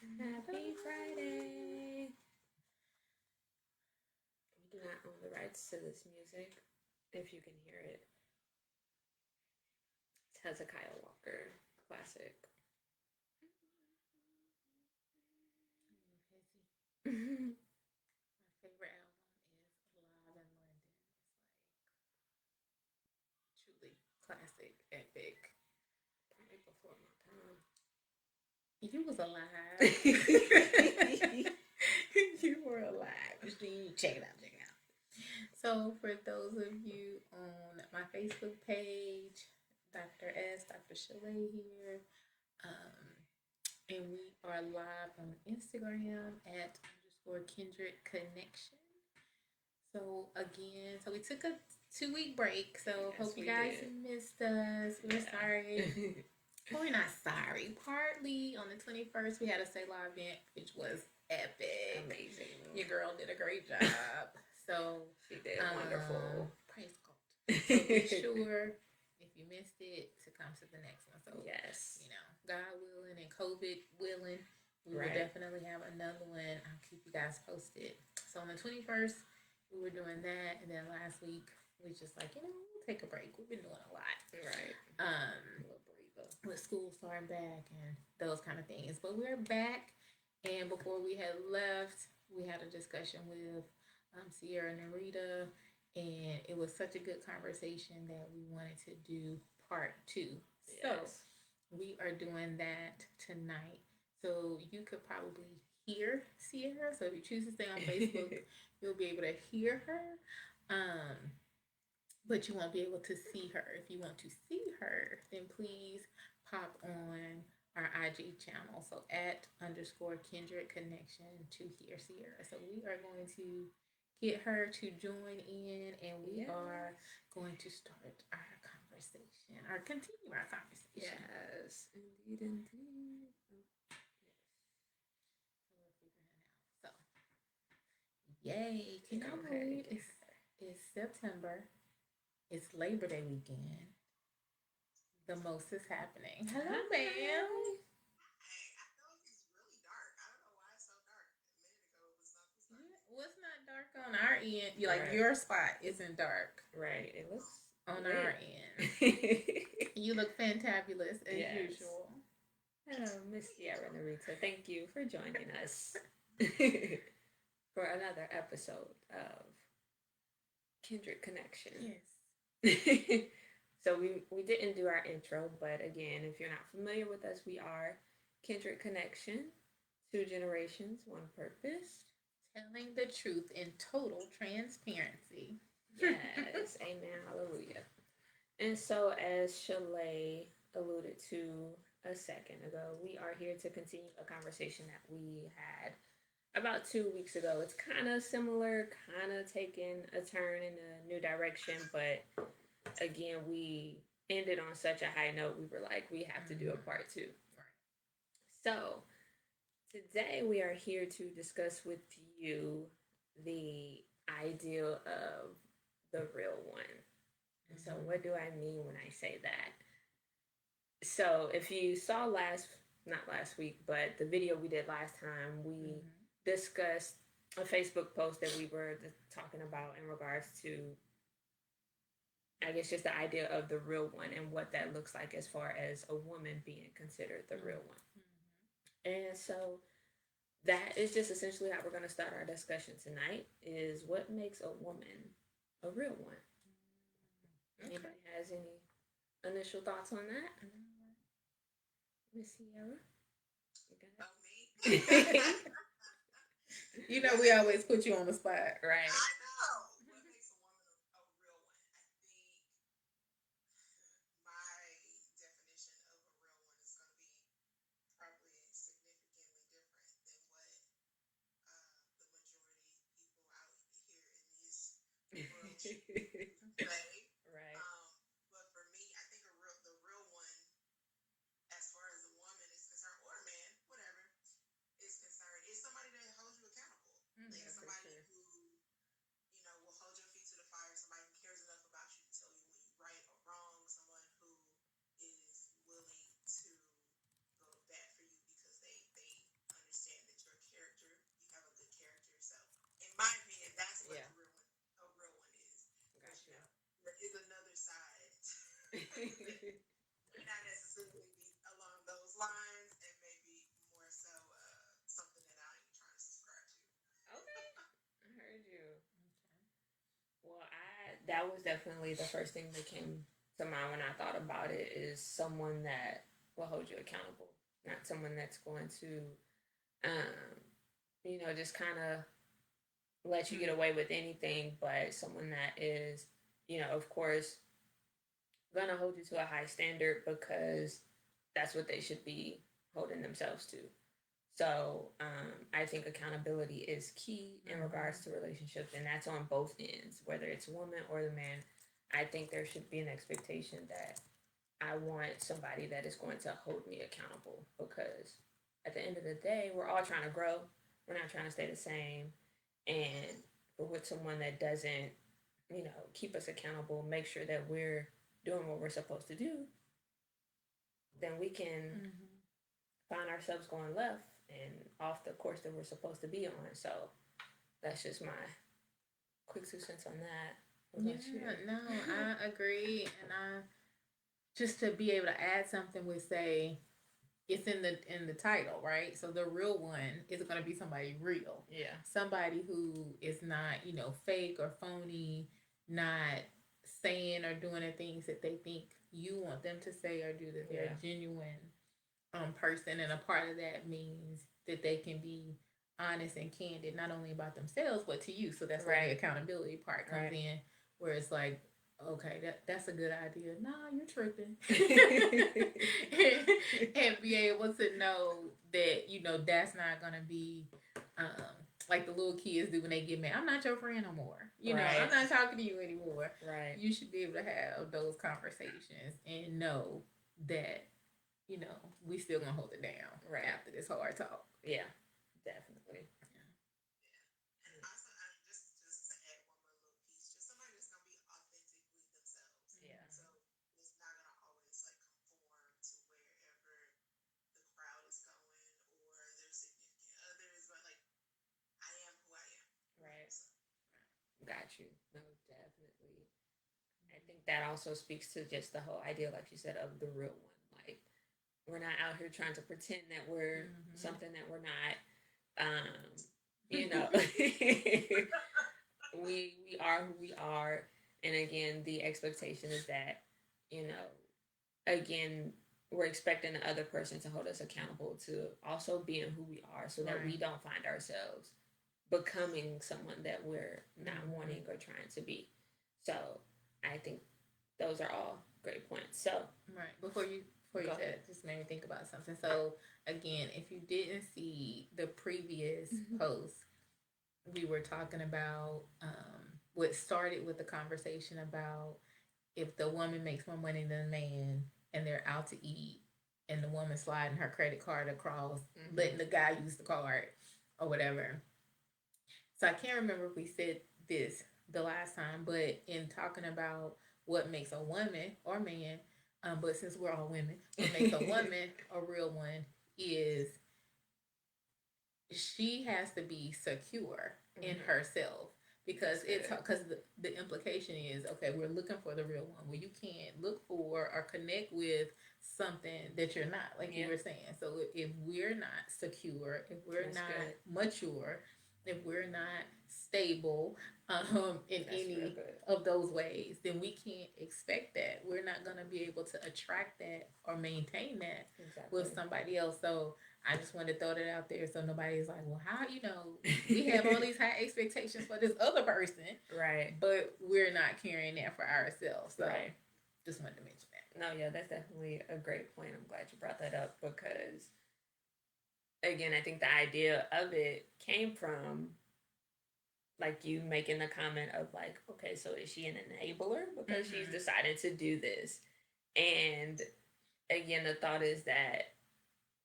Happy Friday. We do not own the rights to this music, if you can hear it. It's Hezekiah Walker, classic. My favorite album is Live in London. It's like truly classic, epic. Probably before my time. You was alive. You were alive. Check it out. Check it out. So, for those of you on my Facebook page, Dr. S, Dr. Sha-Lai here, and we are live on Instagram at underscore Kindred Connection. So again, we took a 2 week break. So Yes, hope you we guys did. missed us. We're Yeah. sorry. We're not sorry. Partly on the 21st, we had a Selah event, which was epic. Amazing. Your girl did a great job. So She did wonderful. Praise God. So be sure if you missed it to come to the next one. So Yes. you know, God willing and COVID willing, we will Right. definitely have another one. I'll keep you guys posted. So on the 21st, we were doing that, and then last week we just like, we'll take a break. We've been doing a lot. Right. Um, A little breather. with school starting back and those kind of things. But we're back, and before we had left, we had a discussion with Ciara Ni'Rita, and it was such a good conversation that we wanted to do part two. So Yes. we are doing that tonight. So you could probably hear Ciara. So if you choose to stay on Facebook, you'll be able to hear her. But you won't be able to see her. If you want to see her, then please pop on our IG channel. So at underscore Kindred Connection to hear Ciara. So we are going to get her to join in, and we are going to start our conversation or continue our conversation. Yes, indeed, indeed. So yay! Can y'all believe it's September? It's Labor Day weekend. The most is happening. Hello, ma'am. What's not dark on our end? You like your spot isn't dark. Right. It looks on lit. our end. You look fantabulous as usual. Hello, Miss Ciara Ni'Rita. Thank you for joining us for another episode of Kindred Connection. Yes. So we didn't do our intro, but again, if you're not familiar with us, we are Kindred Connection, 2 generations, 1 purpose. Telling the truth in total transparency. Yes, amen, hallelujah. And so, as Sha-Lai alluded to a second ago, we are here to continue a conversation that we had about 2 weeks ago. It's kind of similar, kind of taking a turn in a new direction, but again, we ended on such a high note. We were like, we have to do a part 2. So, today we are here to discuss with you the ideal of the real one. And so, what do I mean when I say that? So, if you saw not last week, but the video we did last time, we discussed a Facebook post that we were talking about in regards to, I guess, just the idea of the real one and what that looks like as far as a woman being considered the real one. And so that is just essentially how we're going to start our discussion tonight, is what makes a woman a real one. Anybody has any initial thoughts on that? Miss Ciara? You know we always put you on the spot. Right. Right. But for me, I think the real one, as far as a woman is concerned, or a man, whatever is concerned, is somebody that holds you accountable. Like somebody who that was definitely the first thing that came to mind when I thought about it, is someone that will hold you accountable, not someone that's going to, just kind of let you get away with anything, but someone that is, of course, gonna hold you to a high standard because that's what they should be holding themselves to. So I think accountability is key in regards to relationships, and that's on both ends, whether it's a woman or the man. I think there should be an expectation that I want somebody that is going to hold me accountable, because at the end of the day, we're all trying to grow. We're not trying to stay the same. And with someone that doesn't, keep us accountable, make sure that we're doing what we're supposed to do, then we can find ourselves going left and off the course that we're supposed to be on. So that's just my quick 2 cents on that. Yeah, no, I agree, and I just to be able to add something would say it's in the title, right? So the real one is going to be somebody real, Yeah. somebody who is not fake or phony, not saying or doing the things that they think you want them to say or do. That they're a genuine person, and a part of that means that they can be honest and candid, not only about themselves but to you. So that's where the accountability part comes in, where it's like, okay, that's a good idea. Nah, you're tripping. And be able to know that that's not gonna be like the little kids do when they get mad. I'm not your friend no more. I'm not talking to you anymore. Right. You should be able to have those conversations and know that we still gonna hold it down after this hard talk. Yeah, definitely. And also, just to add one more little piece, just somebody that's gonna be authentically themselves. Yeah. So it's not gonna always like conform to wherever the crowd is going or their significant others, but like I am who I am. Right. So. Got you. No, definitely. I think that also speaks to just the whole idea, like you said, of the real one. Like, we're not out here trying to pretend that we're something that we're not. You know, we are who we are, and again, the expectation is that, again, we're expecting the other person to hold us accountable to also being who we are, so that we don't find ourselves becoming someone that we're not wanting or trying to be. So I think those are all great points. So before you said, just made me think about something. So again, if you didn't see the previous post, we were talking about what started with the conversation about if the woman makes more money than the man and they're out to eat and the woman sliding her credit card across, letting the guy use the card or whatever. So I can't remember if we said this the last time, but in talking about what makes a woman or man, but since we're all women, what makes a woman a real one is she has to be secure in herself, because the implication is, okay, we're looking for the real one. Well, you can't look for or connect with something that you're not, like you were saying. So if we're not secure, if we're not mature, if we're not stable in any of those ways, then we can't expect that. We're not going to be able to attract that or maintain that with somebody else. So I just wanted to throw that out there so nobody's like, well, how, we have all these high expectations for this other person, but we're not carrying that for ourselves. So just wanted to mention that. No, yeah, that's definitely a great point. I'm glad you brought that up, because again, I think the idea of it came from, like, you making the comment of like, okay, so is she an enabler because she's decided to do this? And again, the thought is that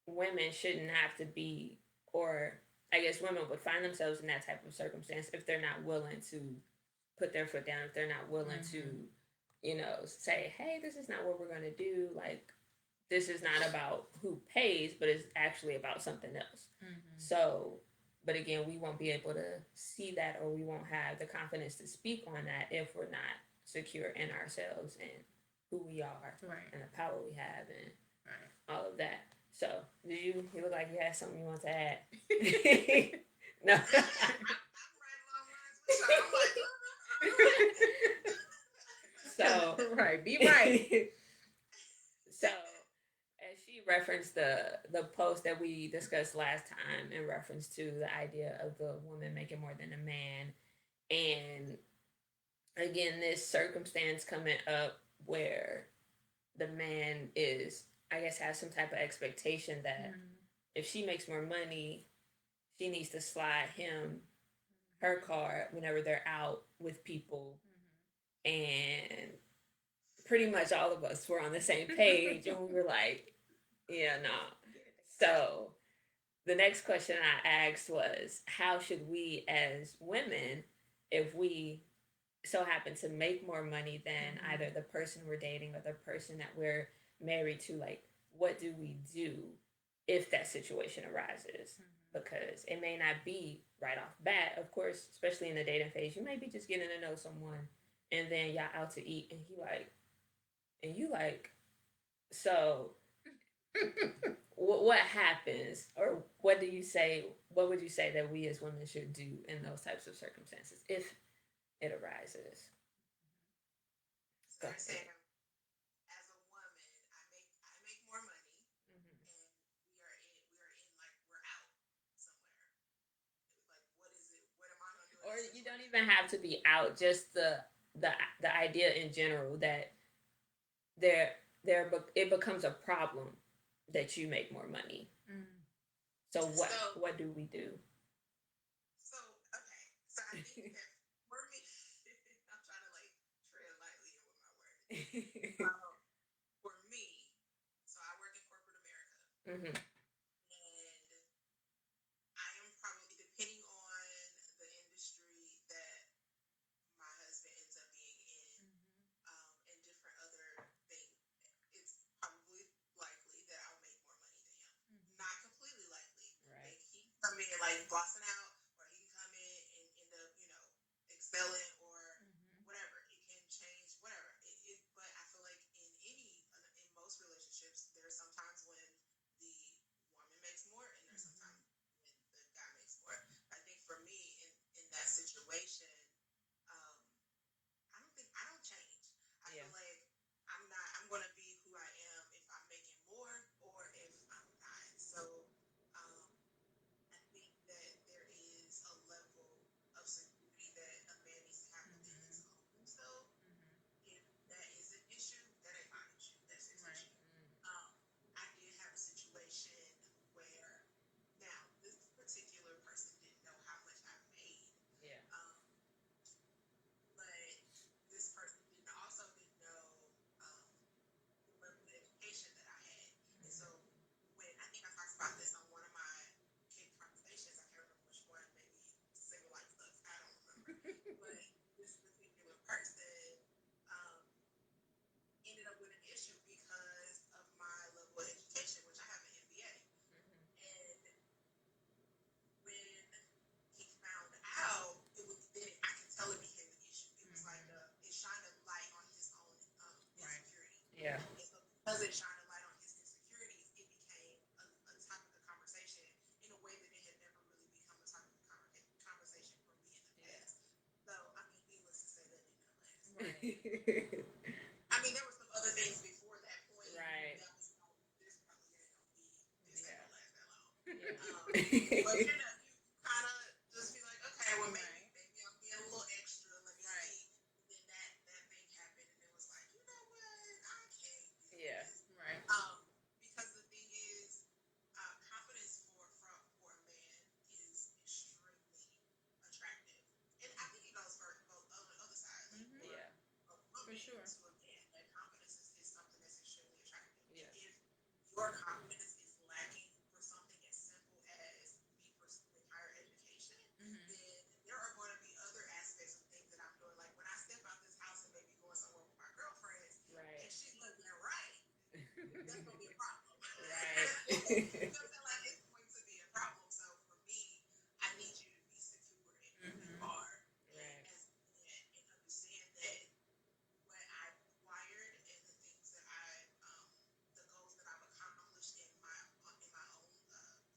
women shouldn't have to be, or I guess women would find themselves in that type of circumstance if they're not willing to put their foot down, if they're not willing to, say, hey, this is not what we're going to do. Like, this is not about who pays, but it's actually about something else. So, but again, we won't be able to see that, or we won't have the confidence to speak on that if we're not secure in ourselves and who we are and the power we have and all of that. So, you look like you had something you want to add. No. I'm right along lines with y'all. I'm like, So Right, be right. so as she referenced the post that we discussed last time in reference to the idea of the woman making more than a man, and again this circumstance coming up where the man is, I guess, has some type of expectation that if she makes more money, she needs to slide him her card whenever they're out with people. And pretty much all of us were on the same page, and we were like, yeah, no. Nah. So the next question I asked was, how should we as women, if we so happen to make more money than either the person we're dating or the person that we're married to, like, what do we do if that situation arises? Because it may not be right off bat, of course, especially in the dating phase. You may be just getting to know someone, and then y'all out to eat, and he like, and you like, so what happens, or what do you say? What would you say that we as women should do in those types of circumstances if it arises? So you're saying, as a woman, I make more money, Mm-hmm. and we are in like we're out somewhere. Like, what is it? What am I gonna do in Or this you don't situation? even have to be out. Just the idea in general that there it becomes a problem that you make more money. So So, what do we do? so okay. So I think that for me, I'm trying to like tread lightly in with my word. For me, so I work in corporate America, Mm-hmm. and I am probably, depending on the industry that my husband ends up being in, and different other things, it's probably likely that I'll make more money than him. Not completely likely. Right. Like, he can come in like bossing out, or he can come in and end up, excelling, or whatever. It can change, whatever. But I feel like in most relationships, there's sometimes when the woman makes more, and there's sometimes when the guy makes more. I think for me, in that situation, um, I don't change. I Yeah. feel like I'm gonna be who I am if I'm making more or if I'm not. So, um, I think that there is a level of security that a man needs to have within his own self. If that is an issue, that ain't my issue. That's his Right. issue. Um, I did have a situation where, now this particular person didn't know how much I made. Yeah. But this person didn't know um, the level of education that I had. And so, when I think I talked about this on one of my kid conversations, I can't remember which one, maybe Single Life Looks, I don't remember. But this particular person um, ended up with an issue because of my level of education, which I have an MBA. And when he found out, I could tell it became an issue. It was like it shined a light on his own insecurity. Yeah. And so, because it shined a light on his insecurities, it became a topic of conversation in a way that it had never really become a topic of conversation for me in the past. So, I mean, needless to say, that did not last. Right. I mean, there were some other things before that point. Right. That was like, this probably ain't gonna be, this ain't Yeah. gonna last that long. Yeah. But you kind of just be like, okay, well, maybe I'm being a little extra. Let me see. And then that thing happened, and it was like, you know what? I can't do Yeah. this. Right. Because the thing is, confidence for a man is extremely attractive, and I think it goes for both on the other side. Like, Yeah. a woman For sure. to a man, that confidence is something that's extremely attractive. Yes. If your confidence is lacking for something as simple as me pursuing higher education, then there are going to be other aspects of things that I'm doing. Like, when I step out this house and maybe going somewhere with my girlfriends, Right. and she's living right, that's going to be a problem. Right. You know what I'm saying? Like, it's going to be a problem. So for me, I need you to be secure in who you are, Right. as a man, and understand that what I've acquired and the things that the goals that I've accomplished in my own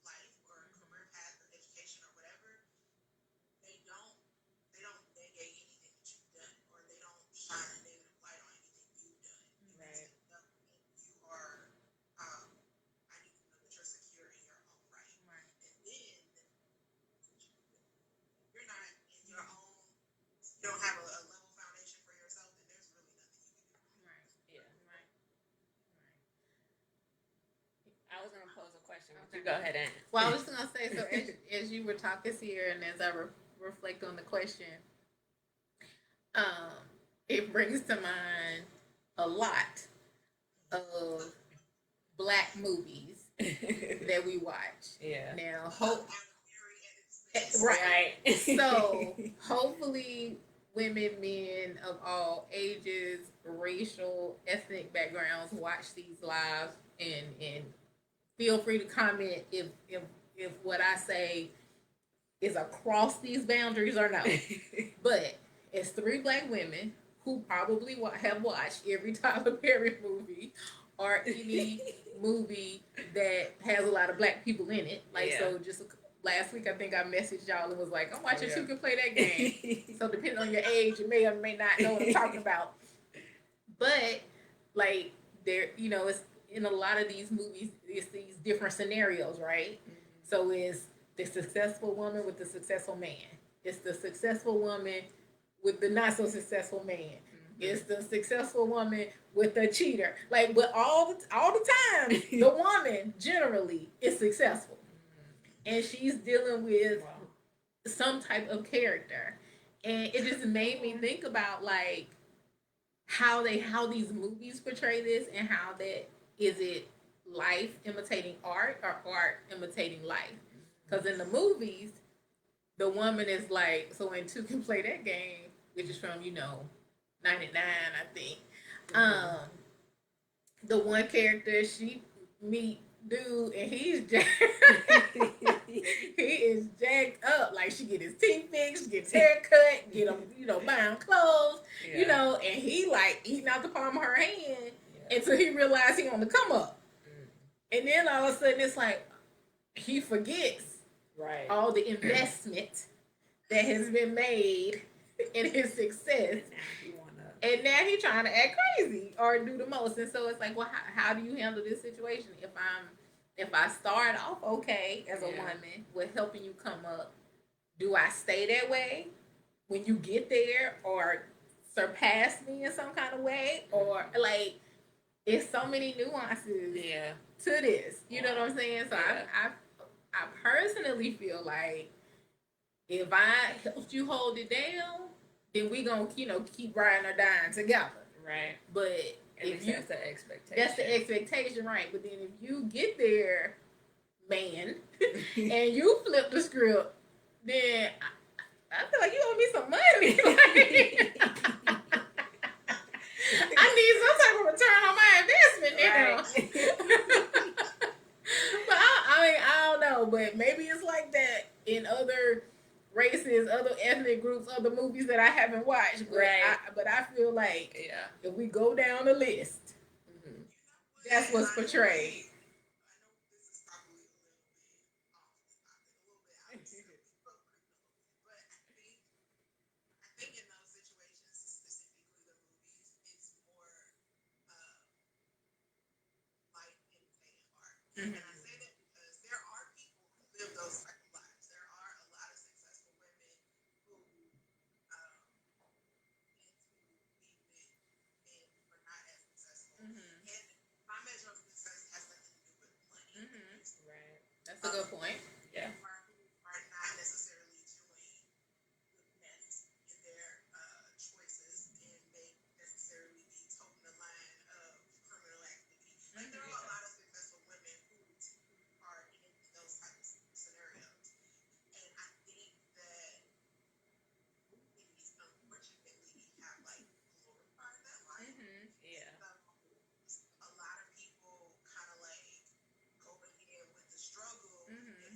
life or career path or education or whatever, they don't negate anything that you've done, or they don't shine a negative light on was gonna pose a question, but you go ahead and. Well, I was gonna say, so as you were talking, Ciara, and as I reflect on the question, um, it brings to mind a lot of Black movies that we watch. Yeah. Now, Very right. Right. So hopefully, women, men of all ages, racial, ethnic backgrounds watch these lives and feel free to comment if what I say is across these boundaries or not. But it's three Black women who probably have watched every Tyler Perry movie or any movie that has a lot of Black people in it. Like, so just last week, I think I messaged y'all and was like, I'm watching Who Can Play That Game. So depending on your age, you may or may not know what I'm talking about. But, like, it's in a lot of these movies, it's these different scenarios, right? Mm-hmm. So it's the successful woman with the successful man. It's the successful woman with the not so successful man. Mm-hmm. It's the successful woman with the cheater. Like, but all the time, the woman generally is successful, and she's dealing with some type of character, and it just made me think about like how these movies portray this, and how that is it life imitating art or art imitating life. Because in the movies, the woman is like, so in Two Can Play That Game, which is from 99, I think. The one character, she meet dude and he is jacked up. Like, she get his teeth fixed, gets haircut, get him, buy him clothes, and he like eating out the palm of her hand until he realized he on the come up. And then all of a sudden it's like he forgets all the investment that has been made in his success. And now he's trying to act crazy or do the most. And so it's like, well, how do you handle this situation? If I start off okay as a woman with helping you come up, do I stay that way when you get there, or surpass me in some kind of way? Or like, it's so many nuances to this. You know what I'm saying? So I personally feel like if I helped you hold it down, then we gonna keep riding or dying together. Right. But if that's the expectation. That's the expectation, right? But then if you get there, man, and you flip the script, then I feel like you owe me some money. I need some type of return on my investment now. But I don't know. But maybe it's like that in other races, other ethnic groups, other movies that I haven't watched. But I feel like if we go down the list, that's what's portrayed. And I say that because there are people who live those type of lives. There are a lot of successful women who men who are not as successful. Mm-hmm. And my measure of success has nothing to do with money. Mm-hmm. Right. That's a good point. Yeah. Who are not necessarily doing the best in their choices, and may necessarily be toting the line of criminal activity. Like, there are a lot of successful women who are in those types of scenarios. And I think that movies, unfortunately, have like glorified that life. Mm-hmm. Yeah. So a lot of people kind of like go in with the struggle and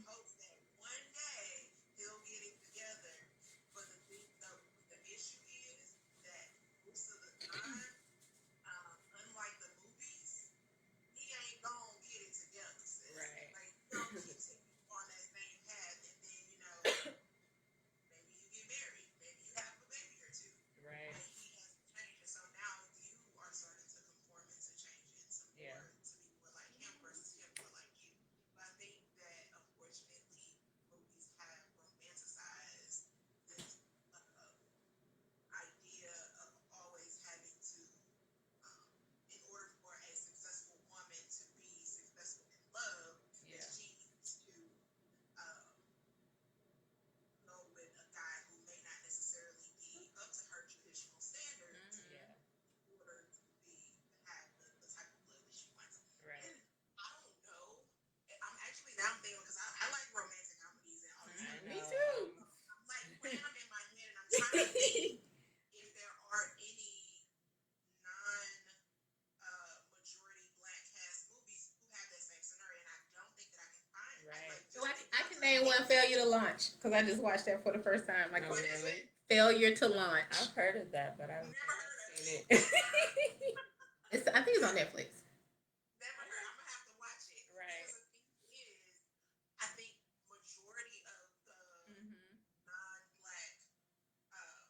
Name one failure to launch, because I just watched that for the first time. Like, Oh, really? failure to launch. I've heard of that, but I don't Never think heard I've of seen it. it. I think it's on Netflix. Never heard. I'm gonna have to watch it. Right. Because the thing is, I think majority of the Mm-hmm. non-black uh,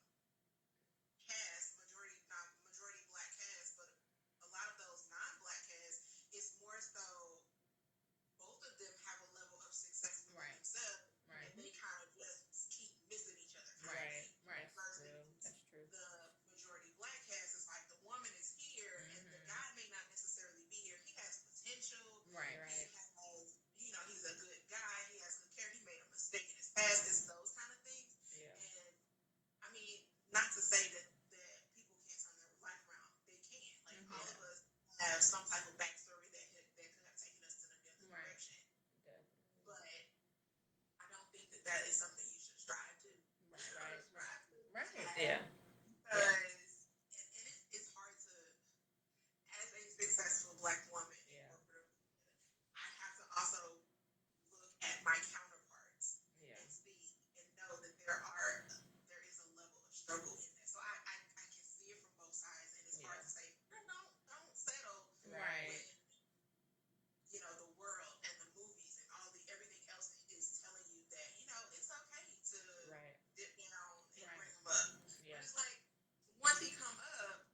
majority black cast, but a lot of those non-black casts, it's more so both of them have a level of success within Right. themselves, Right. and they kind of just keep missing each other. Right. Right. That's true. The majority black cast is like the woman is here, and the guy may not necessarily be here. He has potential. Right. Right. He has, he's a good guy. He has good character. He made a mistake in his past. It's those kind of things. Yeah. And I mean, not to say that people can't turn their life around. They can. Like all of us have some type of backstory that could have taken us in a different direction. Definitely. But I don't think that is something you should strive to. Right. Yeah. Because it's hard to, as a successful black woman, Yeah. I have to also look at my counterparts Yeah. and see and know that there is a level of struggle in that. So I can see it from both sides, and it's hard to say don't settle Right. when the world and the movies and everything else is telling you that it's okay to Right. dip down and Right. bring them up. Yeah. But it's like once he come up,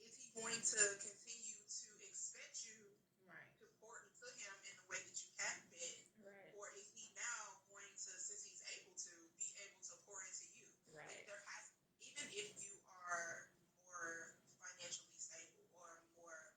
is he going to continue to expect you Right. to pour into him in the way that you have been, Right. or is he now going to, since he's able to, be able to pour into you? Right. There has, even if you are more financially stable or more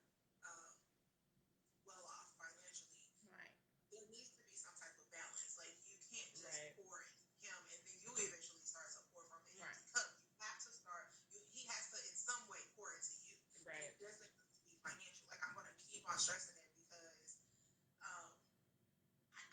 well off financially, Right. there needs to be some type of balance. Like you can't just Right. pour into him and then you eventually start to pour from an Right. empty cup. You have to start. He has to in some way pour into you. Right. It doesn't have to be financial. Like I'm going to keep on stressing that because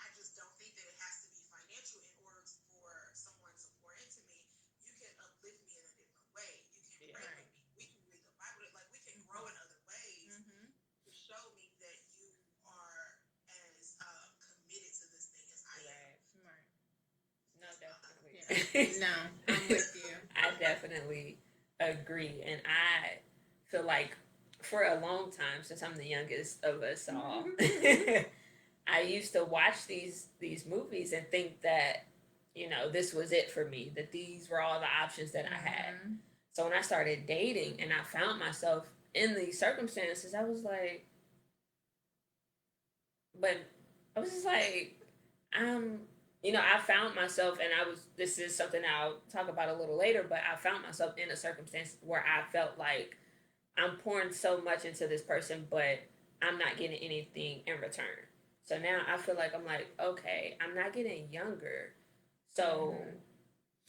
I just don't think that it has to be financial in order for someone to pour into me. You can uplift me in a different way. You can pray with me. We can read the Bible. Like we can grow in other ways to show me that you are as committed to this thing as I am. Right. Right. No, definitely. Yeah. No, I'm with you. I definitely agree, and I feel like for a long time, since I'm the youngest of us all, I used to watch these movies and think that this was it for me, that these were all the options that I had. So when I started dating and I found myself in these circumstances, I was like, but I was just like, I found myself, and this is something I'll talk about a little later, but I found myself in a circumstance where I felt like I'm pouring so much into this person, but I'm not getting anything in return. So now I feel like I'm like, okay, I'm not getting younger. So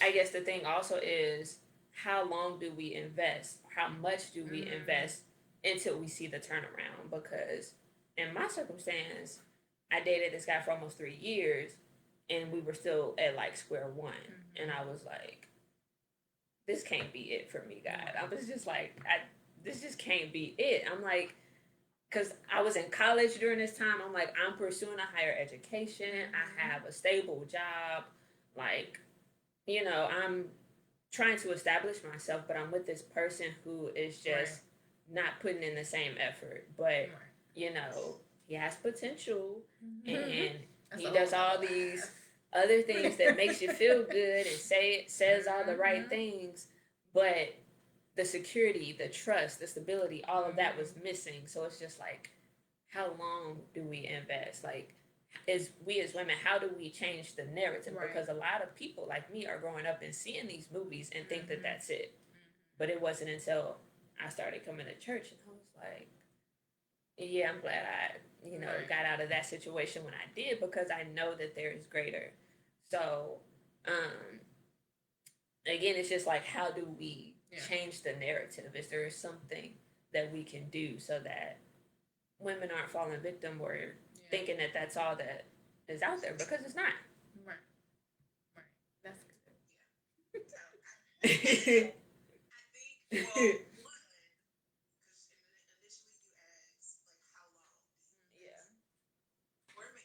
I guess the thing also is, how long do we invest? How much do we invest until we see the turnaround? Because in my circumstance, I dated this guy for almost 3 years, and we were still at like square one. And I was like, this can't be it for me, God. I was just like, this just can't be it. I'm like, because I was in college during this time. I'm like, I'm pursuing a higher education. I have a stable job. Like, I'm trying to establish myself, but I'm with this person who is just not putting in the same effort. But, he has potential, and he does all these other things that makes you feel good and says all the right things, but the security, the trust, the stability, all of that was missing. So it's just like, how long do we invest? Like, as women, how do we change the narrative? Because a lot of people like me are growing up and seeing these movies and think that that's it. But it wasn't until I started coming to church and I was like, yeah, I'm glad I got out of that situation when I did, because I know that there is greater. So again, it's just like, how do we change the narrative? Is there something that we can do so that women aren't falling victim or thinking that that's all that is out there, because it's not. Right. That's good. I think, well, one, because initially you asked, like, how long? Yeah. For me.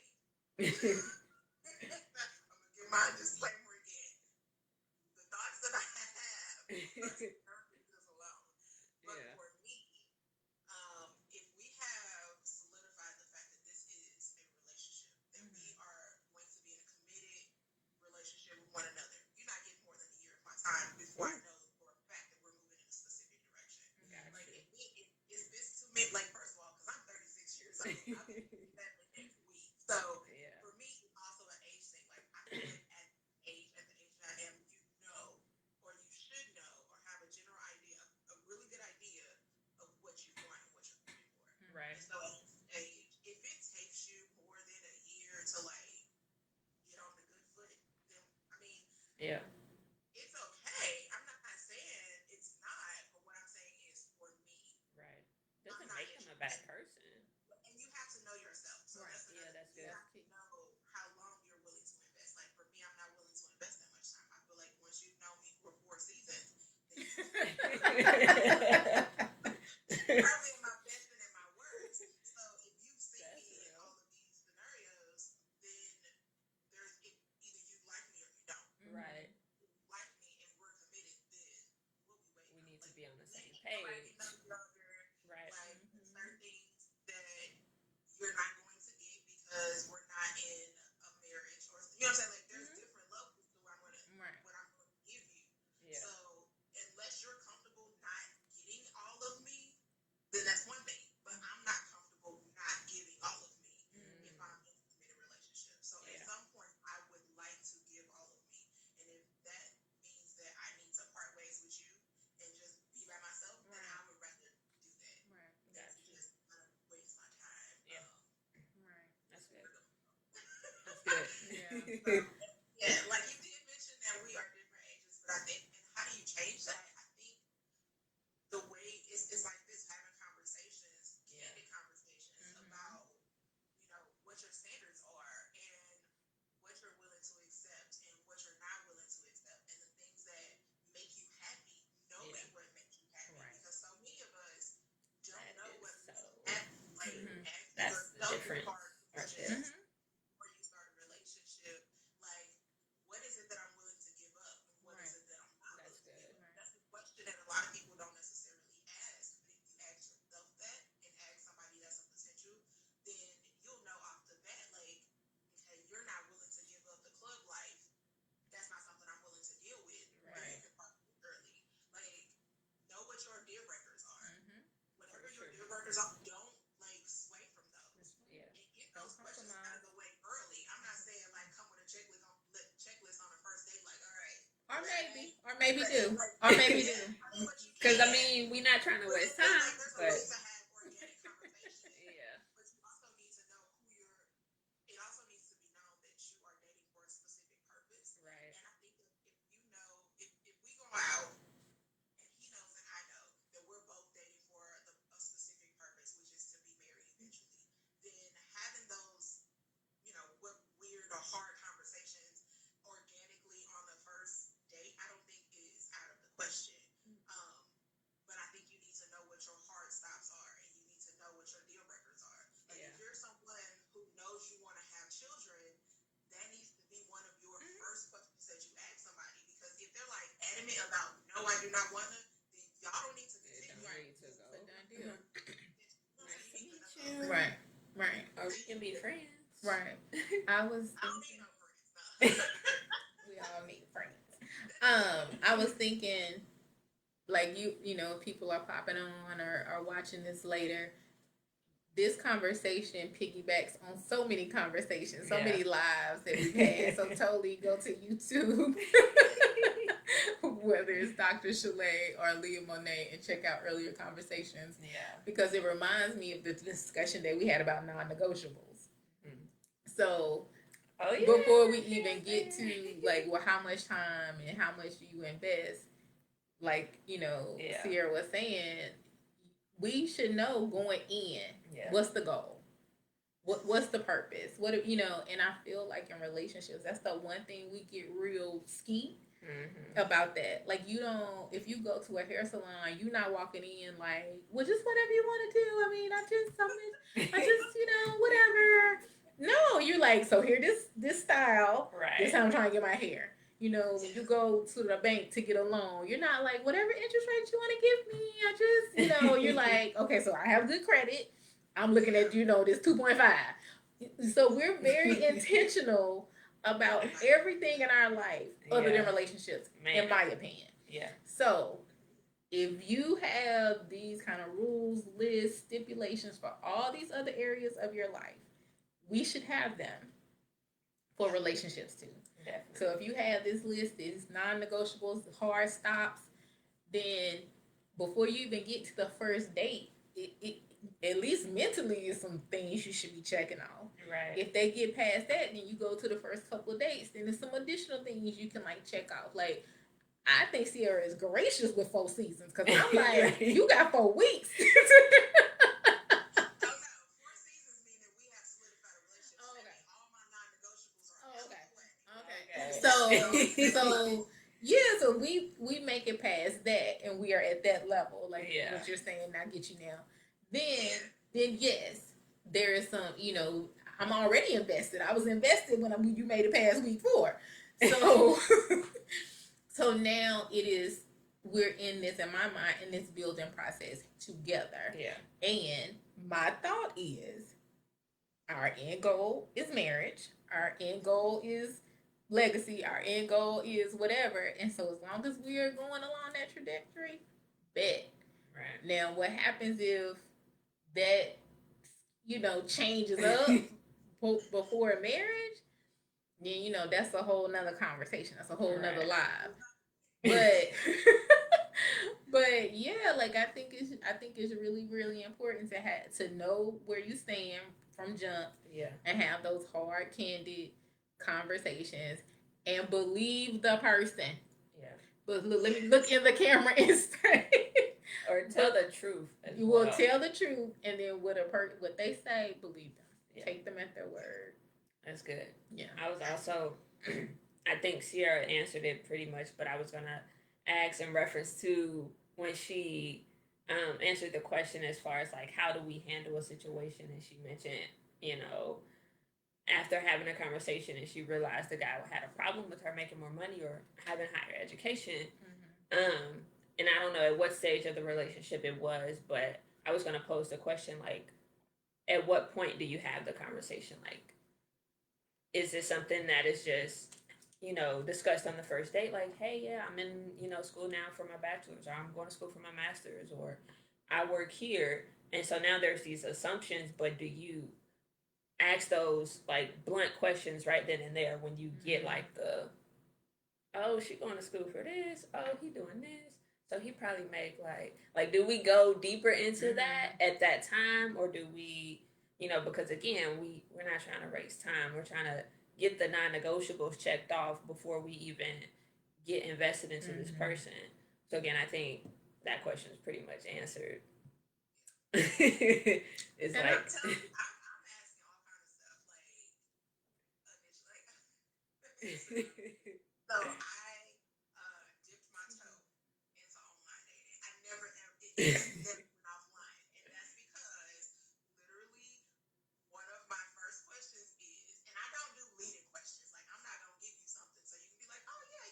Yeah. It's okay. I'm not saying it's not, but what I'm saying is for me, Right. I'm Doesn't not make them a bad interested. person. And you have to know yourself. So Right. that's Yeah, another that's thing. You good. That's have to key. know how long you're willing to invest. Like for me, I'm not willing to invest that much time. I feel like once you've known me for 4 seasons, then you probably am my best and in my worst. So if you've seen That's me in real. all of these scenarios, then there's either you like me or you don't. Right. If you like me and we're committed, then what we waiting We on? need to Like be on the same nobody page. can know the other. Right. Like certain things that you're not going to get because we're not in a marriage or you know what I'm saying? Like there's different levels to Right. what I'm going to give you. Yeah. So unless you're comfortable not getting all of me, then that's one thing. But I'm not comfortable not giving all of me if I'm in a committed relationship. So at Yeah. some point, I would like to give all of me, and if that means that I need to part ways with you and just be by myself, then I would rather do that Right. than Gotcha. to just waste my time. Yeah. Right. That's That's good. weird. That's good. Yeah. Yeah, like you did mention that we are different ages, but I think, and how do you change that? I think the way it's like this having conversations, candid conversations about, what your standards are and what you're willing to accept and what you're not willing to accept and the things that make you happy, knowing what makes you happy. Right. Because so many of us don't That know is what so. makes us happy. Like asking That's the yourself difference part right such there. as before you start a relationship, like what is it that I'm willing to give up and what is it that I'm not That's willing to give good. up? That's the question that a lot of people don't necessarily ask. But if you ask yourself that and ask somebody that's a potential, then you'll know off the bat, like, okay, you're not willing to give up the club life. That's not something I'm willing to deal with. Right. You can part early. Like, know what your deal breakers are. Whatever For your sure. deal breakers are, don't like sway from those. Yeah. And get those questions out of the way early. I'm not saying like come with a checklist on the first date, like, all right. Or Or maybe Like, do. Or maybe do. but you Because can. I mean, we're not trying to But waste there's time, a but way to have organic conversation. yeah. But you also need to know who you're. It also needs to be known that you are dating for a specific purpose. Right. And I think that if you know, if we go out and he knows and I know that we're both dating for a specific purpose, which is to be married eventually, then having those, what weird or hard conversations organically on the first date, I don't think is out of the question. But I think you need to know what your hard stops are and you need to know what your deal breakers are. Like if you're someone who knows you want to have children, that needs to be one of your first questions that you ask somebody. Because if they're like adamant about no, I do not want to, then y'all don't need to continue. Ready to go. It's a done deal. Nice to meet you. Right. Right. Or we can be friends. Right. I was I don't need thinking no friends. we all need friends. I was thinking like people are popping on or are watching this later. This conversation piggybacks on so many conversations, so many lives that we've had. So totally go to YouTube, whether it's Dr. Sha-Lai or Alleiah Monet, and check out earlier conversations. Yeah. Because it reminds me of the discussion that we had about non-negotiables. So before we even get to like, well, how much time and how much do you invest? Like, Ciara was saying, we should know going in what's the goal, what's the purpose, and I feel like in relationships that's the one thing we get real skeet about that. Like if you go to a hair salon, you're not walking in like, well, just whatever you want to do. I mean, I just whatever. No, you're like, so here this style, this how I'm trying to get my hair. When you go to the bank to get a loan, you're not like, whatever interest rate you want to give me. I just, you're like, okay, so I have good credit. I'm looking at, this 2.5. So we're very intentional about everything in our life other than relationships, in my opinion. Yeah. So if you have these kind of rules, lists, stipulations for all these other areas of your life, we should have them for relationships too. Definitely. So if you have this list, these non-negotiables, hard stops, then before you even get to the first date, it at least mentally is some things you should be checking off. Right. If they get past that, then you go to the first couple of dates. Then there's some additional things you can like check off. Like I think Ciara is gracious with 4 seasons because I'm like, Right. you got 4 weeks. Oh no, 4 seasons mean that we have solidified a relationship. Oh, So okay. all my non-negotiables are Oh, out okay. of the way. Okay. So yeah, so we make it past that, and we are at that level, like Yeah. what you're saying. I get you now. Then yes, there is some. You know, I'm already invested. I was invested when you made it past week 4. So so now it is. We're in this in my mind in this building process together. Yeah. And my thought is, our end goal is marriage. Our end goal is legacy. Our end goal is whatever. And so as long as we are going along that trajectory, bet. Right. Now what happens if that, you know, changes up before marriage? Then, you know, that's a whole nother conversation. That's a whole nother Right. live. But but yeah, like I think it's really, really important to know where you stand from jump. Yeah. And have those hard, candid conversations and believe the person. Yeah. But look, let me look in the camera and say, or tell the truth. You will tell the truth, and then what they say, believe them. Yeah. Take them at their word. That's good. Yeah. I was also, I think Ciara answered it pretty much, but I was gonna ask in reference to when she answered the question as far as like how do we handle a situation, and she mentioned, you know, after having a conversation and she realized the guy had a problem with her making more money or having higher education. And I don't know at what stage of the relationship it was, but I was gonna pose the question like, at what point do you have the conversation? Like, is this something that is just, you know, discussed on the first date? Like, hey, yeah, I'm in, you know, school now for my bachelor's, or I'm going to school for my master's, or I work here. And so now there's these assumptions, but do you ask those like blunt questions right then and there when you get like the, oh, she going to school for this, oh, he doing this, so he probably make like do we go deeper into that at that time, or do we, you know, because again we're not trying to waste time, we're trying to get the non-negotiables checked off before we even get invested into this person. So again, I think that question is pretty much answered. It's And like I'm asking all kind of stuff initially. So I dipped my toe into online dating. I never ever went offline, and that's because literally one of my first questions is, and I don't do leading questions. Like I'm not gonna give you something so you can be like, oh yeah.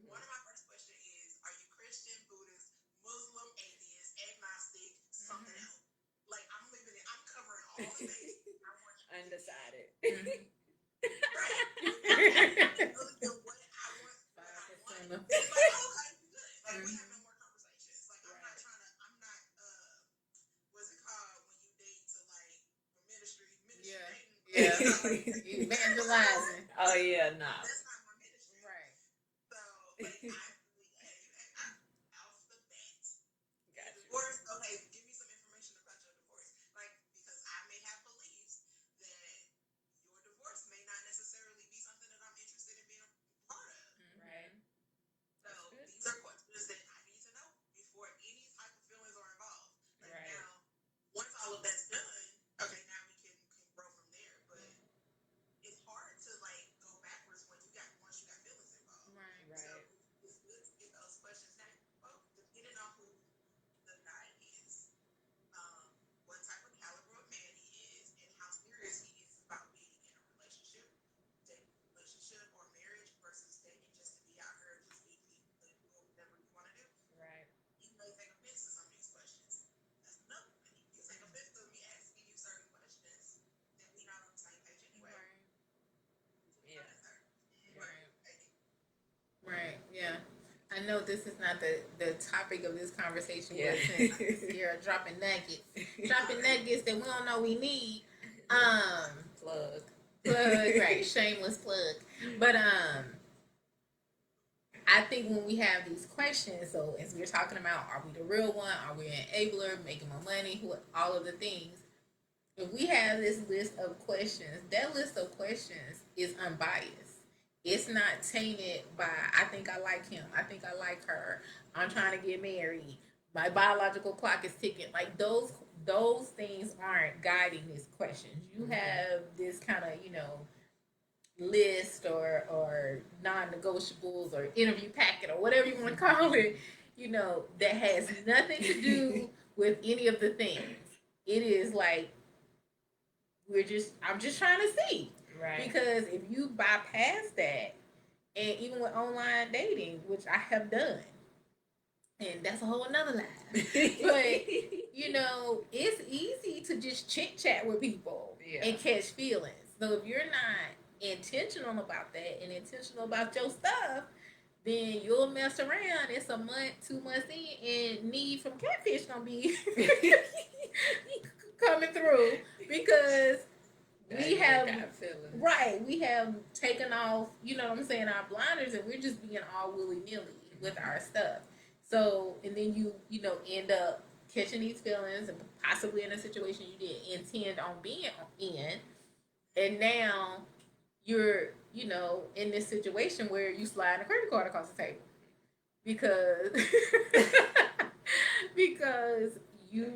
One of my first questions is, are you Christian, Buddhist, Muslim, atheist, agnostic, something else? Like I'm leaving it. I'm covering all the bases. undecided. Right. What I want. It's like, oh, okay, good. Like we have no more conversations. Like I'm not trying to. I'm not. What's it called when you date to like for ministry? Yeah. Dating. Evangelizing. Oh yeah, no. That's not my ministry. Right. So like off the bat. Gotcha. Divorce. Okay, give me some information about your divorce. Like because I may have beliefs that your divorce may not necessarily be something that I'm interested in being a part of. Right. So these are questions that I need to know before any type of feelings are involved. Like now, once all of that's done, okay, now we can grow from there. But it's hard to like go backwards once you got feelings involved. Right. So it's good to get those questions. Now, depending on who the guy is, what type of caliber of man he is, and how serious he is about being in a relationship, or marriage versus dating just to be out here just be whatever you want to do. Right. You may take offense to some of these questions. That's another thing. You take offense to me asking you certain questions, then we're not on the same page anyway. Yeah. Right. Yeah. I know this is not the topic of this conversation, but since you're dropping nuggets that we don't know we need. Plug. Right, shameless plug. But I think when we have these questions, so as we're talking about, are we the real one? Are we an enabler, making more money? All of the things. If we have this list of questions, that list of questions is unbiased. It's not tainted by I think I like him, I think I like her, I'm trying to get married, my biological clock is ticking. Like those things aren't guiding these questions. You have this kind of, list or non-negotiables or interview packet or whatever you want to call it, that has nothing to do with any of the things. It is like I'm just trying to see. Right. Because if you bypass that, and even with online dating, which I have done, and that's a whole nother lie. But it's easy to just chit chat with people, Yeah. and catch feelings. So if you're not intentional about that and intentional about your stuff, then you'll mess around. It's a month, 2 months in, and need from catfish gonna be coming through because we have right. We have taken off, what I'm saying, our blinders, and we're just being all willy nilly with our stuff. So, and then end up catching these feelings and possibly in a situation you didn't intend on being in, and now you're in this situation where you slide a credit card across the table because because you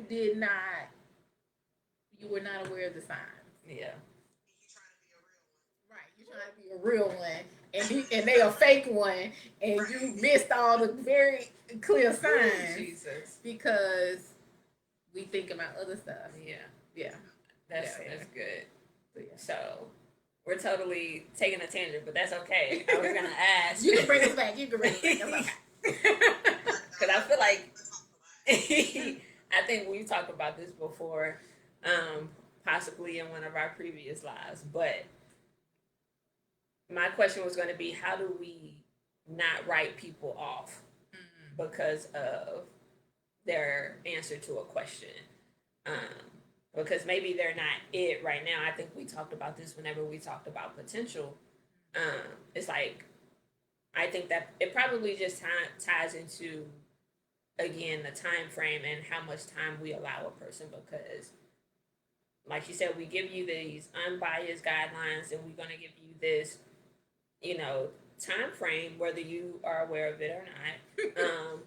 were not aware of the signs. Yeah. Right, you're trying to be a real one, and they a fake one, and you missed all the very clear signs. Jesus. Because we think about other stuff. Yeah. Yeah. That's Yeah. that's good. Yeah. So we're totally taking a tangent, but that's okay. I was gonna ask. You can bring us back. You can bring us back. That's okay. Because I feel like I think we've talked about this before, possibly in one of our previous lives. But my question was going to be, how do we not write people off because of their answer to a question? Because maybe they're not it right now. I think we talked about this whenever we talked about potential. It's like, I think that it probably just ties into, again, the time frame and how much time we allow a person, because like you said, we give you these unbiased guidelines and we're going to give you this, time frame, whether you are aware of it or not.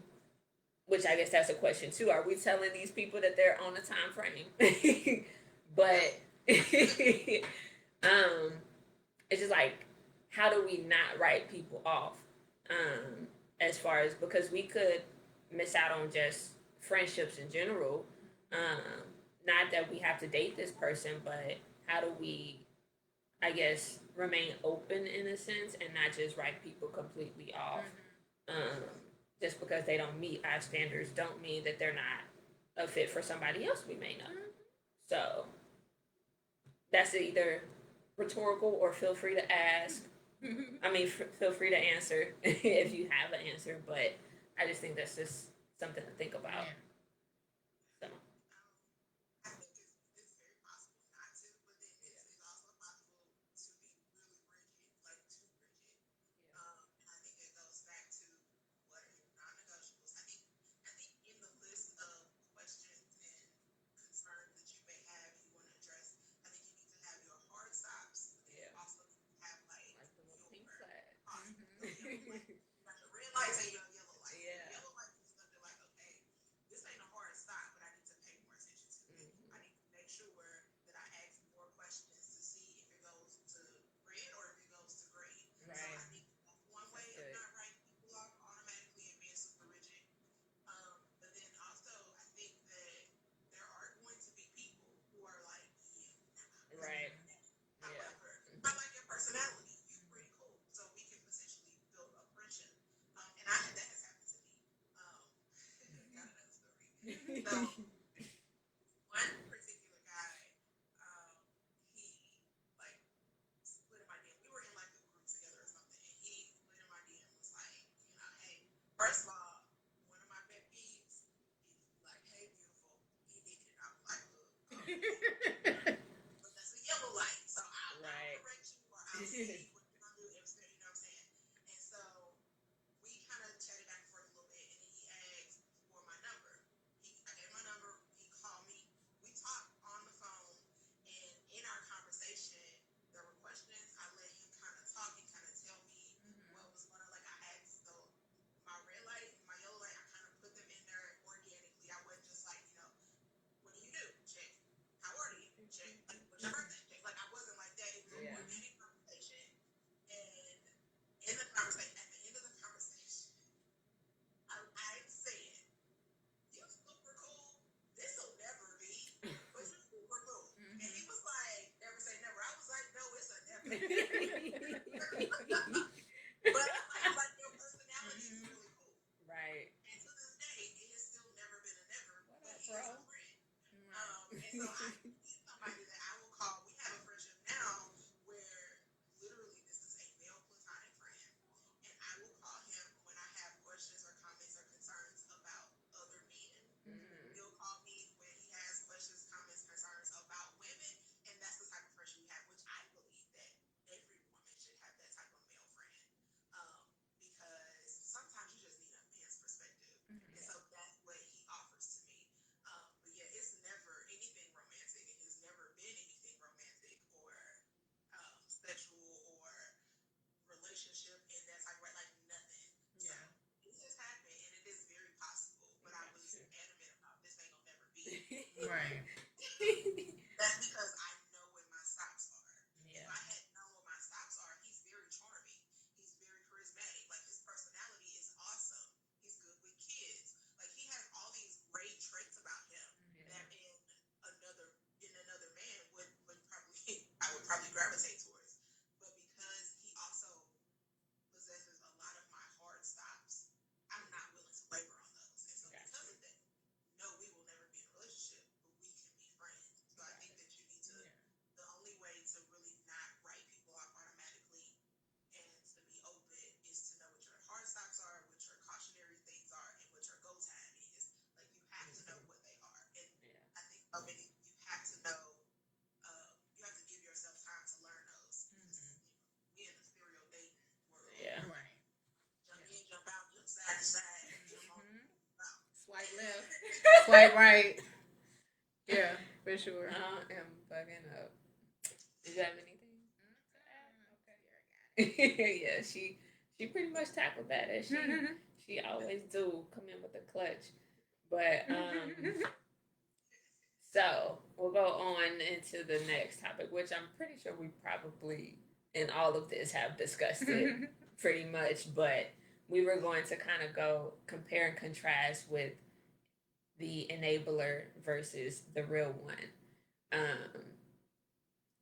Which I guess that's a question too. Are we telling these people that they're on a time frame? But it's just like, how do we not write people off? As far as, because we could miss out on just friendships in general. Not that we have to date this person, but how do we, I guess, remain open in a sense and not just write people completely off? Just because they don't meet our standards don't mean that they're not a fit for somebody else we may know. So that's either rhetorical or feel free to ask. I mean, feel free to answer if you have an answer, but I just think that's just something to think about. So. I think it's very possible not to, but then it's also possible to be really rigid, like too rigid. And I think it goes back to what are your non-negotiables. I think in the list of questions and concerns that you may have and you want to address, I think you need to have your hard stops. Yeah. Also have like the little pink flag. You got your red lights and your yellow lights. Yeah. Yellow lights is stuff that like, okay, this But like your personality is really cool. Right. And to this day, it has still never been a never, What but up, he is bro? a friend. And so he's somebody that I will call. We have a friendship now where literally this is a male platonic friend, and I will call him when I have questions or comments or concerns about other men. Mhm. He'll call me when he has questions, comments, concerns about women, and that's the type of friendship we have, which I believe that every woman should have that type of male friend, because sometimes you just need a man's perspective, and so that's what he offers to me. But yeah, it's never anything romantic. It has never been anything romantic or sexual or relationship in that type, right? Like nothing. So Yeah. it just happened, and it is very possible. But I was Gotcha. adamant about this ain't gonna never be. Right. That's because I know what my stops are. If Yeah. I had known what my stops are, he's very charming. He's very charismatic. Like his personality is awesome. He's good with kids. Like he has all these great traits about him that in another man would probably I would probably gravitate towards. But because he also possesses a lot of my hard stops, I'm not willing to waver on those. And so because Gotcha. of that, no, we will never be in a relationship, but we can be friends. So I think that you need to, the only way to really not write people off automatically and to be open is to know what your hard stops are, what your cautionary things are, and what your go time is. Like you have to know what they are. And Yeah. I think so many, you have to know, you have to give yourself time to learn those. We in a serial dating world. Yeah. Right. Jump in, jump out, jump side to side, jump on. Swipe left, swipe right. Yeah, for sure. I am bugging up. Did you have anything to Okay, add? Yeah, she pretty much tackled that as she always do come in with a clutch. But so we'll go on into the next topic, which I'm pretty sure we probably in all of this have discussed it pretty much, but we were going to kind of go compare and contrast with the enabler versus the real one. Um,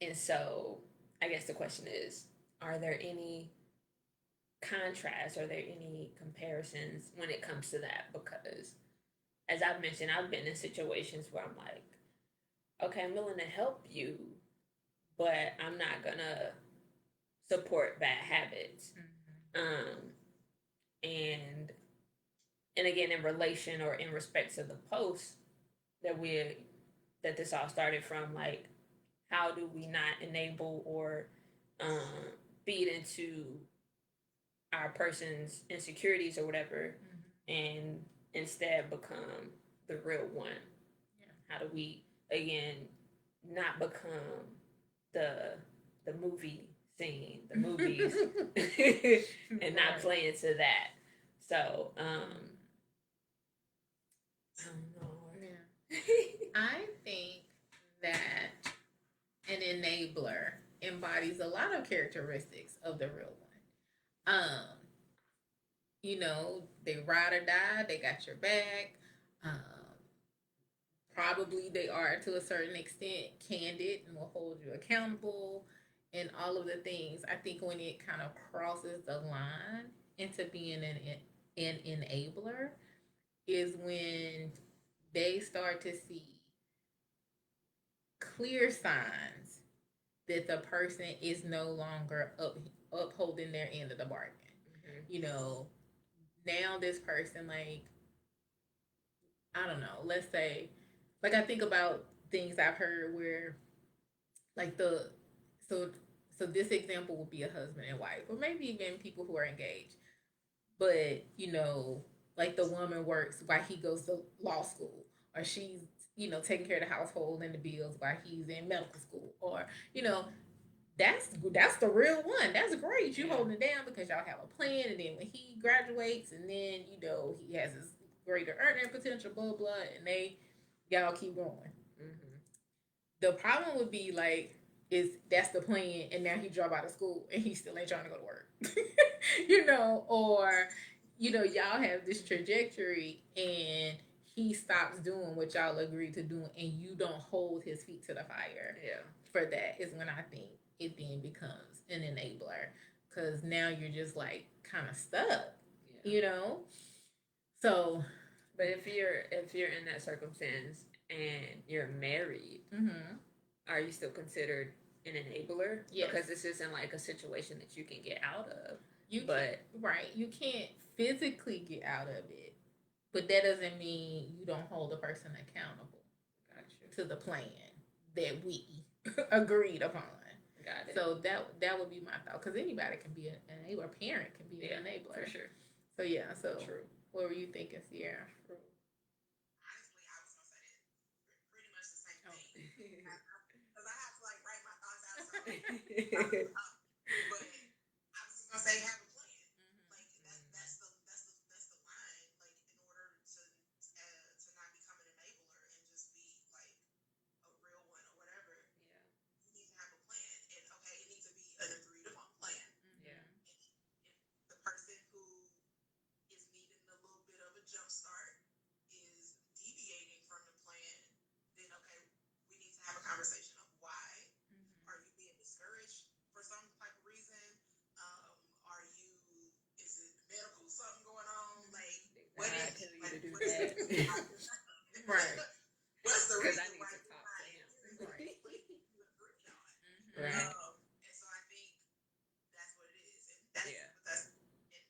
and so I guess the question is, are there any contrasts? Are there any comparisons when it comes to that? Because as I've mentioned, I've been in situations where I'm like, okay, I'm willing to help you, but I'm not gonna support bad habits. And and again, in relation or in respect to the post that we that this all started from, like, how do we not enable or feed into our person's insecurities or whatever, and instead become the real one? Yeah. How do we again not become the movie scene, the movies, and not play into that? So I don't know. Yeah. I think that an enabler embodies a lot of characteristics of the real one. You know, they ride or die, they got your back. Um, Probably they are to a certain extent candid and will hold you accountable and all of the things. I think when it kind of crosses the line into being an enabler is when they start to see clear signs that the person is no longer upholding their end of the bargain. You know, now this person, like, I don't know, let's say, like, I think about things I've heard where, like, so, so this example would be a husband and wife, or maybe even people who are engaged. But, you know, like the woman works while he goes to law school, or she's, you know, taking care of the household and the bills while he's in medical school, or, you know, that's the real one. That's great. You holding it down because y'all have a plan, and then when he graduates, and then you know he has his greater earning potential, blah blah, and y'all keep going. The problem would be like is that's the plan, and now he drop out of school and he still ain't trying to go to work, you know, or you know y'all have this trajectory and he stops doing what y'all agreed to do, and you don't hold his feet to the fire. Yeah. for that is when I think it then becomes an enabler, because now you're just like kind of stuck, you know. So, but if you're in that circumstance and you're married, are you still considered an enabler? Yes. Because this isn't like a situation that you can get out of. You can't physically get out of it, but that doesn't mean you don't hold a person accountable to the plan that we agreed upon. Got it. So that would be my thought, because anybody can be an enabler. A parent can be an enabler. For sure. So yeah. So true. What were you thinking, Ciara? Honestly, I was gonna say pretty much the same thing. Because I have to like write my thoughts out. So, but I was just gonna say have a plan. Like that's the line. Like in order to not become an enabler and just be like a real one or whatever. You need to have a plan, and okay, it needs to be an agreed upon plan. If the person who is needing a little bit of a jump start is deviating from the plan, then okay, we need to have a conversation of why. Are you being discouraged for some type of reason? Is it medical something going on? Like, what is it? Like, do what that? Right. What's the reason I need why to you're talk not to him. right? What you agree on? Right. And so I think that's what it is. And that's and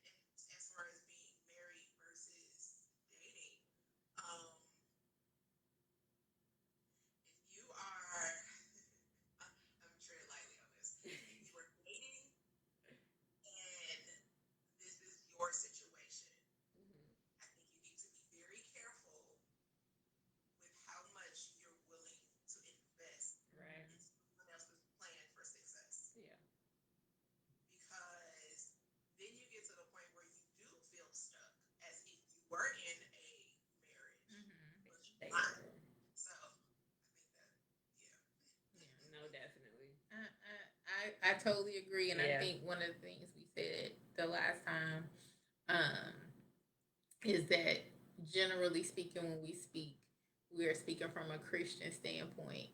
as far as being married versus dating, if you are, I'm treading lightly on this. If you are dating and this is your situation, I think you need to be very careful with how much you're willing to invest in someone else's plan for success. Yeah. Because then you get to the point where you do feel stuck as if you were in a marriage. But you're not. So I think that, No, definitely. I totally agree, and I Yeah. think one of the things we said the last time is that generally speaking, when we speak, we are speaking from a Christian standpoint,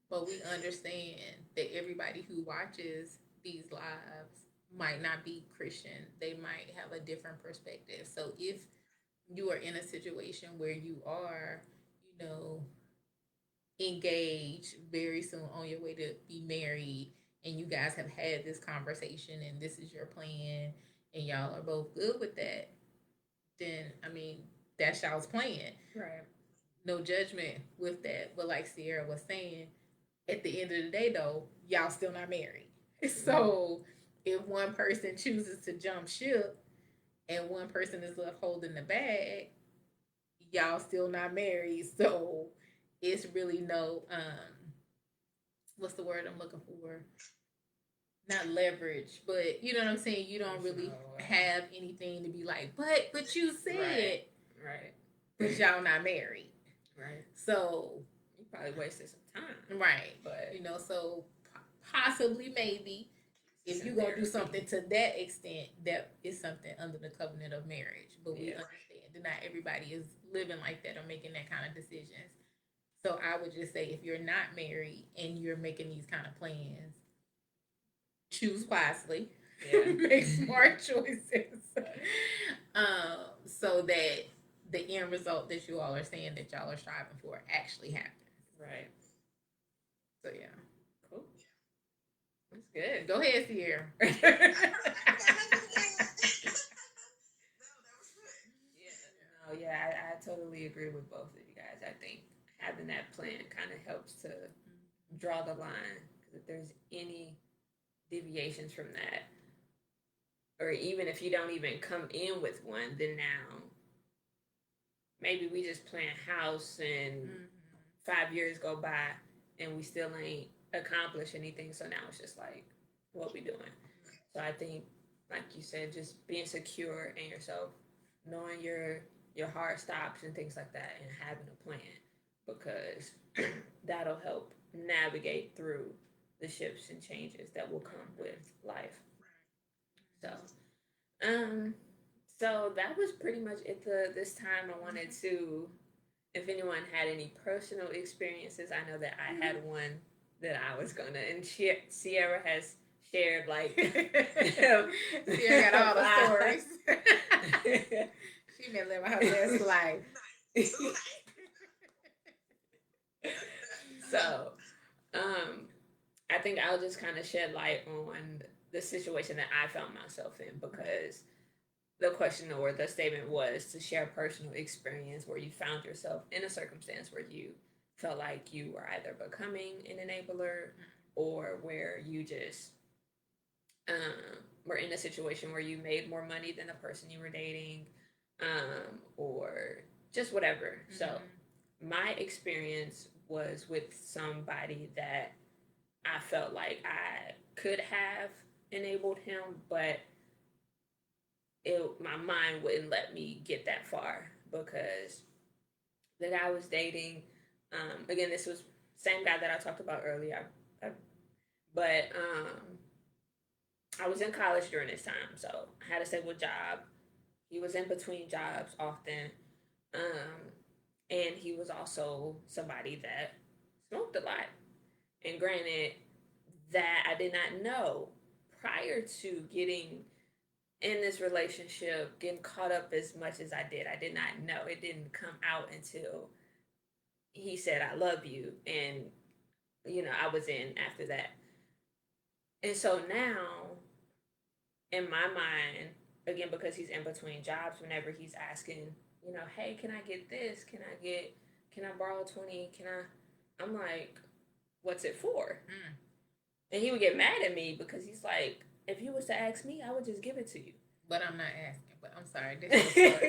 but we understand that everybody who watches these lives might not be Christian. They might have a different perspective. So if you are in a situation where you are, you know, engaged very soon on your way to be married, and you guys have had this conversation and this is your plan and y'all are both good with that, then I mean that's y'all's plan. Right. No judgment with that. But like Ciara was saying, at the end of the day though, y'all still not married. So if one person chooses to jump ship and one person is left holding the bag, y'all still not married. So it's really no what's the word I'm looking for? Not leverage, but you know what I'm saying? You don't really have anything to be like, but you said Right. but y'all not married. Right. So you probably wasted some time. Right. But you know, so possibly maybe if you're gonna do something to that extent, that is something under the covenant of marriage. But we understand that not everybody is living like that or making that kind of decisions. So I would just say if you're not married and you're making these kind of plans, choose wisely. Yeah. Make smart choices. So that the end result that you all are saying that y'all are striving for actually happens. Right. So yeah. Cool. That's good. Go ahead, Ciara. No, that was good. Yeah, I totally agree with both of you guys. I think having that plan kind of helps to draw the line, because if there's any deviations from that, or even if you don't even come in with one, then now maybe we just plan house and 5 years go by and we still ain't accomplished anything. So now it's just like, what we doing? So I think, like you said, just being secure in yourself, knowing your hard stops and things like that, and having a plan, because that'll help navigate through the shifts and changes that will come with life. So that was pretty much it. This time I wanted to, if anyone had any personal experiences, I know that I had one that I was gonna. And Ciara has shared like Ciara got all the stories. She been living her best life. So, I think I'll just kind of shed light on the situation that I found myself in, because the question or the statement was to share personal experience where you found yourself in a circumstance where you felt like you were either becoming an enabler, or where you just were in a situation where you made more money than the person you were dating, or just whatever. Mm-hmm. So my experience was with somebody that I felt like I could have enabled him, but my mind wouldn't let me get that far, because the guy I was dating, again, this was same guy that I talked about earlier, but I was in college during this time, so I had a stable job. He was in between jobs often, and he was also somebody that smoked a lot. And granted, that I did not know prior to getting in this relationship, getting caught up as much as I did. I did not know. It didn't come out until he said, "I love you." And, I was in after that. And so now, in my mind, again, because he's in between jobs, whenever he's asking, hey, can I get this? Can I borrow 20? I'm like, what's it for? Mm. And he would get mad at me, because he's like, if you was to ask me, I would just give it to you. But I'm not asking. But I'm sorry. This is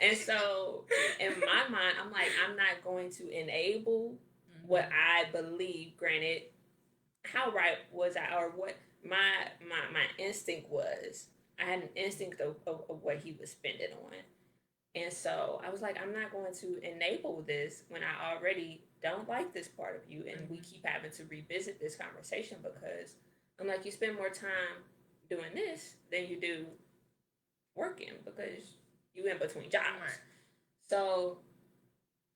And so, in my mind, I'm like, I'm not going to enable what I believe. Granted, how right was I, or what my instinct was? I had an instinct of what he was spending on. And so I was like, I'm not going to enable this when I already don't like this part of you. And we keep having to revisit this conversation, because I'm like, you spend more time doing this than you do working, because you in between jobs. Right. So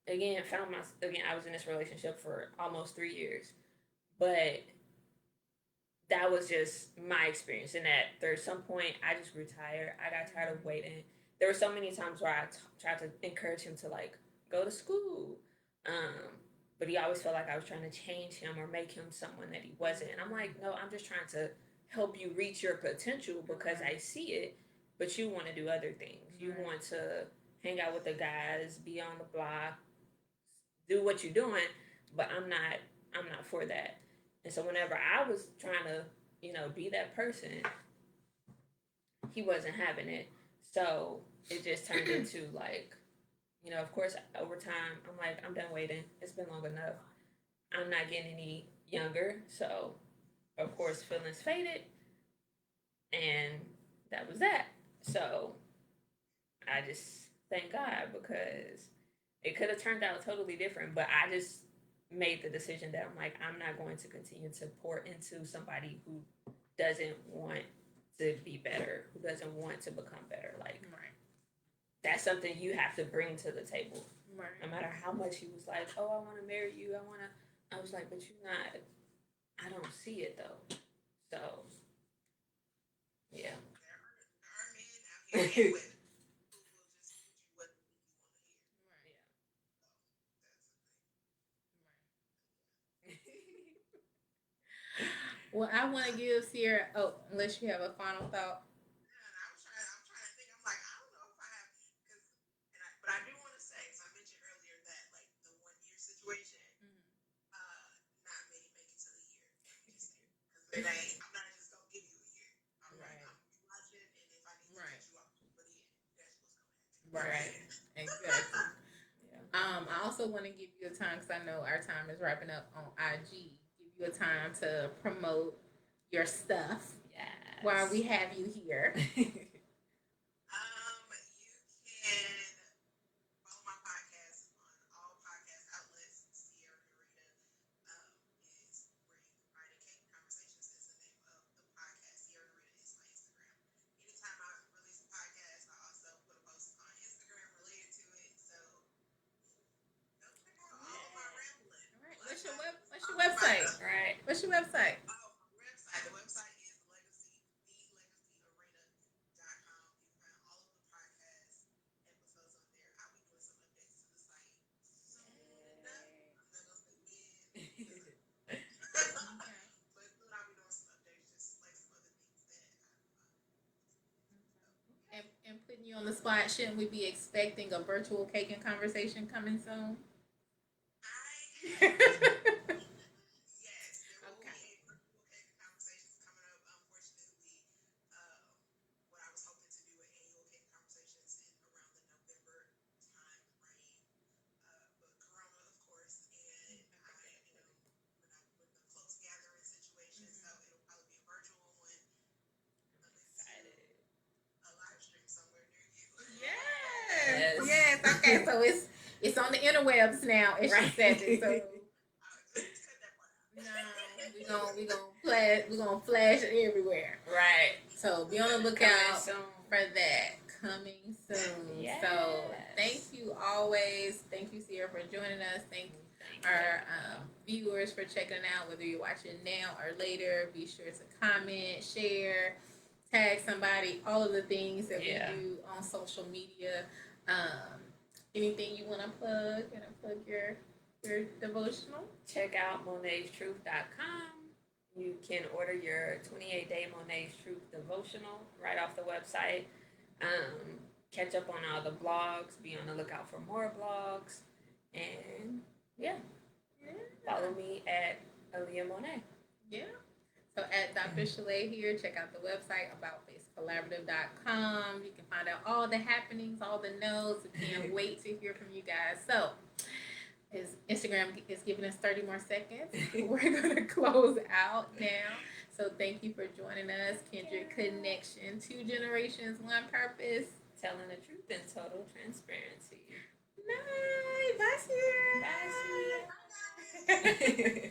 again, I was in this relationship for almost 3 years, but that was just my experience. And that there's some point I just grew tired. I got tired of waiting. There were so many times where I tried to encourage him to like go to school, but he always felt like I was trying to change him or make him someone that he wasn't. And I'm like, no, I'm just trying to help you reach your potential, because I see it, but you want to do other things. You want to hang out with the guys, be on the block, do what you're doing, but I'm not for that. And so whenever I was trying to, be that person, he wasn't having it. So it just turned into like, of course, over time, I'm like, I'm done waiting. It's been long enough. I'm not getting any younger. So, of course, feelings faded. And that was that. So I just thank God, because it could have turned out totally different. But I just made the decision that I'm like, I'm not going to continue to pour into somebody who doesn't want to be better, who doesn't want to become better. Like, that's something you have to bring to the table. Right. No matter how much he was like, oh, I want to marry you. I was like, but you're not. I don't see it though. So, yeah. There are men out here Well, I want to give Ciara. Oh, unless you have a final thought. I'm trying to think. I'm like, I don't know if I have, but I do want to say. So I mentioned earlier that like the 1 year situation, not many make it to the year. Because I'm not just gonna give you a year. I'm watching, and if I need to cut you off for the end, that's what's gonna happen. Right. Exactly. I also want to give you a time, because I know our time is wrapping up on IG. Give you a time to promote your stuff. Yes. While we have you here. You can follow my podcast on all podcast outlets. Ciara Ni'Rita is Writing Cake Conversations is the name of the podcast. Ciara Ni'Rita is my Instagram. Anytime I release a podcast, I also put a post on Instagram related to it. So go check What's your website? Oh, website. The website is legacyarena.com. You can find all of the podcast episodes on there. I'll be doing some updates to the site soon. I'm not gonna say when. Okay. But soon I'll be doing some updates, just like some other things that And putting you on the spot, shouldn't we be expecting a virtual cake and conversation coming soon? I yes, there will Okay. be a virtual cake conversations coming up. Unfortunately, what I was hoping to do an annual cake conversations in around the November time frame, but Corona, of course, and we're not with the close gathering situation, so it'll probably be a virtual one. I'm excited. A live stream somewhere near you. Yes. Yes. Yes. Okay. So it's on the interwebs now. It's Right. just said it. So Just cut that part out. no, we gonna flash it everywhere. Right. So be on the Coming lookout soon. for that coming soon. Yes. So thank you always. Thank you, Ciara, for joining us. Thank our viewers for checking it out, whether you're watching now or later. Be sure to comment, share, tag somebody, all of the things that Yeah. we do on social media. Anything you want to plug? Plug your devotional? Check out monetstruth.com. You can order your 28-day Monet's Truth devotional right off the website. Catch up on all the blogs. Be on the lookout for more blogs. And yeah, follow me at Alleiah Monet. Yeah. So at Dr. Sha-Lai here, check out the website aboutfacecollaborative.com. You can find out all the happenings, all the notes. We can't wait to hear from you guys. So Instagram is giving us 30 more seconds. We're going to close out now. So thank you for joining us. Kindred Connection, 2 generations, 1 purpose. Telling the truth in total transparency. Night. Bye, Ciara. Bye, Ciara.